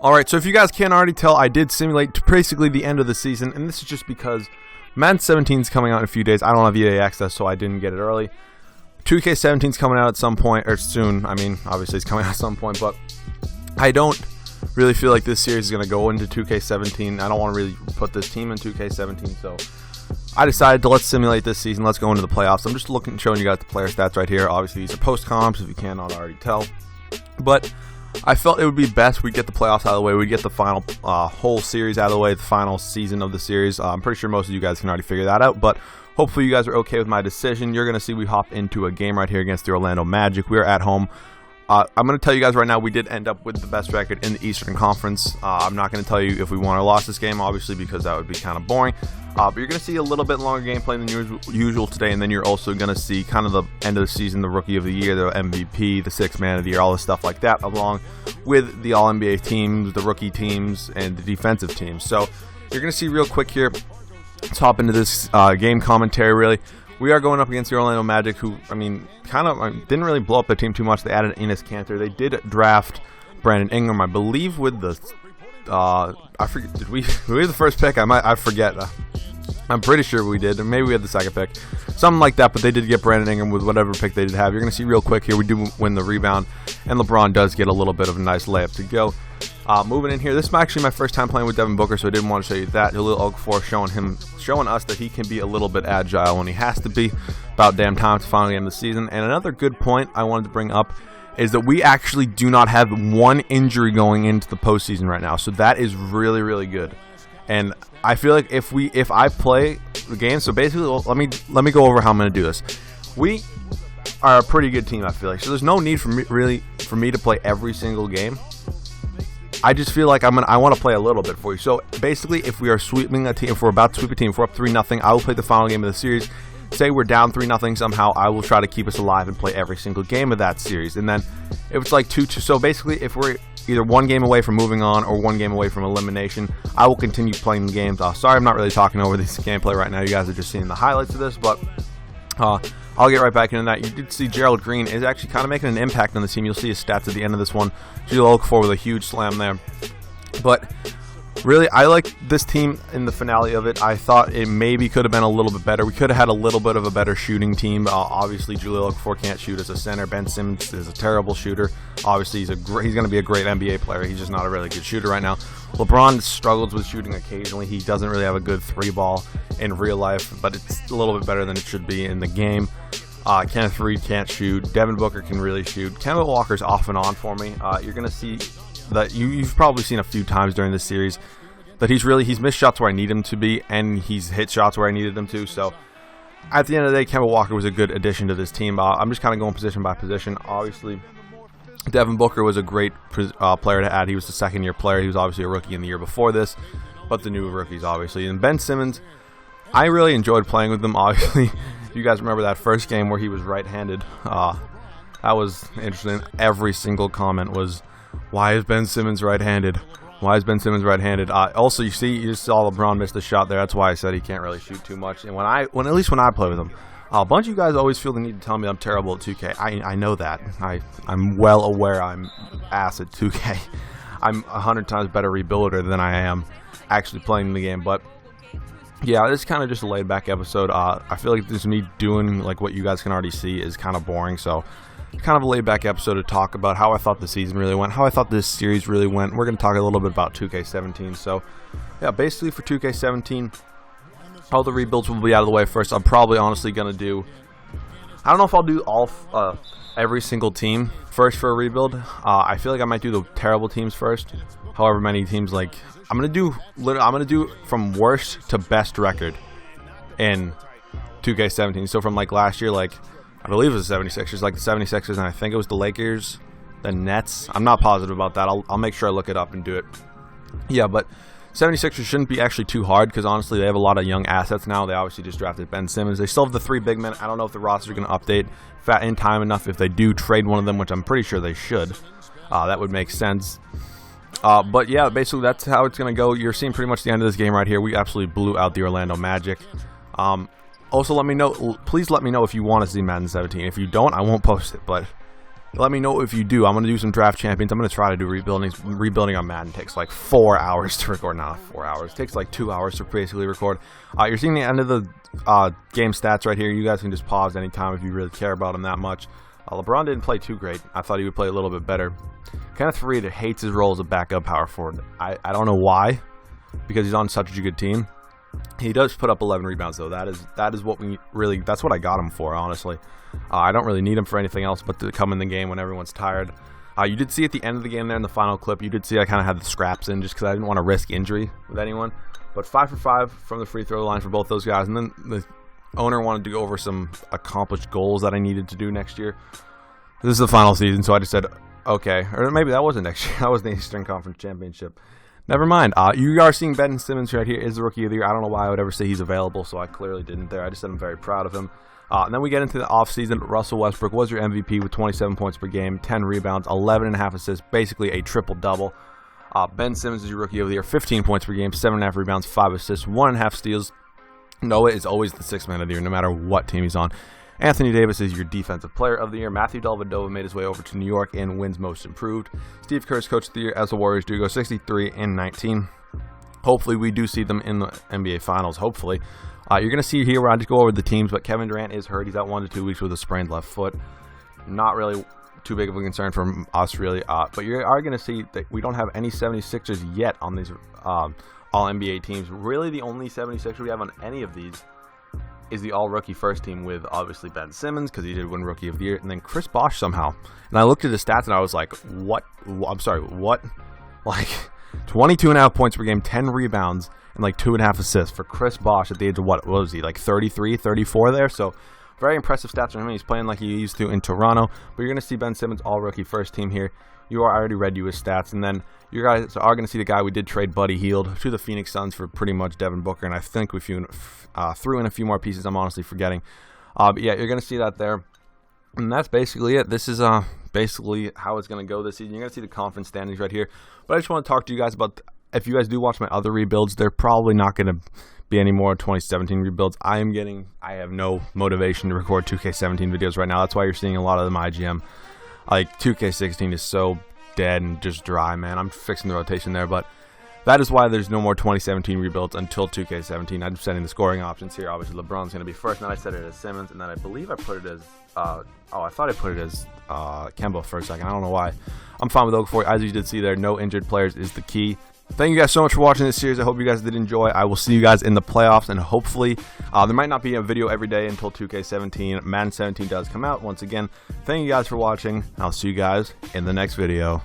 Alright, so if you guys can't already tell, I did simulate basically the end of the season, and this is just because Madden 17 is coming out in a few days. I don't have EA access, so I didn't get it early. 2K16 is coming out at some point, or soon. I mean, obviously it's coming out at some point, but I don't really feel like this series is going to go into 2K17. I don't want to really put this team in 2K17, so I decided to let's simulate this season. Let's go into the playoffs. I'm just showing you guys the player stats right here. Obviously, these are post comps, if you cannot already tell. But I felt it would be best we'd get the playoffs out of the way. We'd get the final whole series out of the way, the final season of the series. I'm pretty sure most of you guys can already figure that out, but hopefully you guys are okay with my decision. You're going to see we hop into a game right here against the Orlando Magic. We are at home. I'm going to tell you guys right now, we did end up with the best record in the Eastern Conference. I'm not going to tell you if we won or lost this game, obviously, because that would be kind of boring. But you're going to see a little bit longer gameplay than usual today, and then you're also going to see kind of the end of the season, the Rookie of the Year, the MVP, the Sixth Man of the Year, all this stuff like that, along with the All-NBA teams, the rookie teams, and the defensive teams. So you're going to see real quick here. Let's hop into this game commentary, really. We are going up against the Orlando Magic, who, I mean, kind of didn't really blow up their team too much. They added Enes Kanter. They did draft Brandon Ingram, I believe, with the I forget. Did we have the first pick? I forget. I'm pretty sure we did. Maybe we had the second pick, something like that. But they did get Brandon Ingram with whatever pick they did have. You're going to see real quick here. We do win the rebound, and LeBron does get a little bit of a nice layup to go. Moving in here, this is actually my first time playing with Devin Booker, so I didn't want to show you that. Jaleel Okafor showing us that he can be a little bit agile when he has to be. About damn time to finally end the season. And another good point I wanted to bring up is that we actually do not have one injury going into the postseason right now, so that is really, really good. And I feel like if I play the game, so basically, let me go over how I'm going to do this. We are a pretty good team, I feel like, so there's no need for me to play every single game. I just feel like I want to play a little bit for you. So basically, if we are sweeping a team, if we're about to sweep a team, if we're up 3-0, I will play the final game of the series. Say we're down 3-0 somehow, I will try to keep us alive and play every single game of that series. And then if it's like 2-2, so basically if we're either one game away from moving on or one game away from elimination, I will continue playing the games. Sorry, I'm not really talking over this gameplay right now. You guys are just seeing the highlights of this, but I'll get right back into that. You did see Gerald Green is actually kind of making an impact on the team. You'll see his stats at the end of this one. Jaleel Okafor with a huge slam there. But really, I like this team in the finale of it. I thought it maybe could have been a little bit better. We could have had a little bit of a better shooting team. Obviously, Jaleel Okafor can't shoot as a center. Ben Simmons is a terrible shooter. Obviously, he's going to be a great NBA player. He's just not a really good shooter right now. LeBron struggles with shooting occasionally. He doesn't really have a good three ball in real life, but it's a little bit better than it should be in the game. Kenneth Faried can't shoot. Devin Booker can really shoot. Kemba Walker's off and on for me. You're going to see that you've probably seen a few times during this series that he's missed shots where I need him to be, and he's hit shots where I needed him to. So at the end of the day, Kemba Walker was a good addition to this team. I'm just kind of going position by position. Obviously, Devin Booker was a great player to add. He was the second-year player. He was obviously a rookie in the year before this, but the new rookies, obviously. And Ben Simmons, I really enjoyed playing with him. Obviously, you guys remember that first game where he was right-handed. That was interesting. Every single comment was, why is Ben Simmons right-handed? Why is Ben Simmons right-handed? Also, you just saw LeBron miss the shot there. That's why I said he can't really shoot too much. And at least when I play with him, a bunch of you guys always feel the need to tell me I'm terrible at 2K. I know that. I'm well aware I'm ass at 2K. I'm 100 times better rebuilder than I am actually playing the game. But yeah, this is kind of just a laid-back episode. I feel like this me doing like what you guys can already see is kind of boring. So kind of a laid-back episode to talk about how I thought the season really went, how I thought this series really went. We're going to talk a little bit about 2K17. So yeah, basically for 2K17, all the rebuilds will be out of the way first. I'm probably honestly going to do, I don't know if I'll do every single team first for a rebuild. I feel like I might do the terrible teams first. However many teams, like I'm going to do from worst to best record in 2K17. So from like last year, like I believe it was the 76ers, like the 76ers, and I think it was the Lakers, the Nets. I'm not positive about that. I'll make sure I look it up and do it. Yeah, but 76ers shouldn't be actually too hard because, honestly, they have a lot of young assets now. They obviously just drafted Ben Simmons. They still have the three big men. I don't know if the roster is going to update in time enough. If they do trade one of them, which I'm pretty sure they should, that would make sense. But, yeah, basically that's how it's going to go. You're seeing pretty much the end of this game right here. We absolutely blew out the Orlando Magic. Also, let me know. Please let me know if you want to see Madden 17. If you don't, I won't post it. But Let me know if you do. I'm going to do some draft champions. I'm going to try to do rebuilding. Rebuilding on Madden takes like 4 hours to record. Not 4 hours. It takes like 2 hours to basically record. You're seeing the end of the game stats right here. You guys can just pause anytime if you really care about him that much. LeBron didn't play too great. I thought he would play a little bit better. Kenneth Faried hates his role as a backup power forward. I don't know why, because he's on such a good team. He does put up 11 rebounds though. That is what we really. That's what I got him for, honestly. I don't really need him for anything else but to come in the game when everyone's tired. You did see at the end of the game there in the final clip, you did see I kind of had the scraps in just because I didn't want to risk injury with anyone. But 5 for 5 from the free throw line for both those guys. And then the owner wanted to go over some accomplished goals that I needed to do next year. This is the final season, so I just said, okay. Or maybe that wasn't next year. That was the Eastern Conference Championship. Never mind. You are seeing Ben Simmons right here is the Rookie of the Year. I don't know why I would ever say he's available, so I clearly didn't there. I just said I'm very proud of him. And then we get into the offseason. Russell Westbrook was your MVP with 27 points per game, 10 rebounds, 11.5 assists, basically a triple-double. Ben Simmons is your Rookie of the Year, 15 points per game, 7.5 rebounds, 5 assists, 1.5 steals. Noah is always the 6th man of the year, no matter what team he's on. Anthony Davis is your Defensive Player of the Year. Matthew Dellavedova made his way over to New York and wins Most Improved. Steve Kerr's Coach of the Year as the Warriors do go 63-19. Hopefully we do see them in the NBA Finals, hopefully. You're going to see here where I just go over the teams, but Kevin Durant is hurt. He's out 1 to 2 weeks with a sprained left foot. Not really too big of a concern for us, really. But you are going to see that we don't have any 76ers yet on these All-NBA teams. Really, the only 76er we have on any of these is the All-Rookie first team with, obviously, Ben Simmons, because he did win Rookie of the Year, and then Chris Bosh somehow. And I looked at his stats, and I was like, what? I'm sorry, what? Like, 22.5 points per game, 10 rebounds, and like 2.5 assists for Chris Bosh at the age of what was he, like 33, 34 there? So very impressive stats from him. He's playing like he used to in Toronto. But you're going to see Ben Simmons All-Rookie first team here. I already read you his stats. And then you guys are going to see the guy we did trade, Buddy Hield, to the Phoenix Suns for pretty much Devin Booker. And I think we threw in a few more pieces I'm honestly forgetting. But yeah, you're going to see that there. And that's basically it. This is basically how it's going to go this season. You're going to see the conference standings right here. But I just want to talk to you guys about, if you guys do watch my other rebuilds, they're probably not going to be any more 2017 rebuilds. I have no motivation to record 2K17 videos right now. That's why you're seeing a lot of the MyGM. Like, 2K16 is so dead and just dry, man. I'm fixing the rotation there, but that is why there's no more 2017 rebuilds until 2K17. I'm setting the scoring options here. Obviously, LeBron's going to be first, and then I set it as Simmons, and then I believe I put it as, I thought I put it as Kemba for a second. I don't know why. I'm fine with Okafor. As you did see there, no injured players is the key. Thank you guys so much for watching this series. I hope you guys did enjoy. I will see you guys in the playoffs, and hopefully there might not be a video every day until 2K17. Madden 17 does come out. Once again, thank you guys for watching. I'll see you guys in the next video.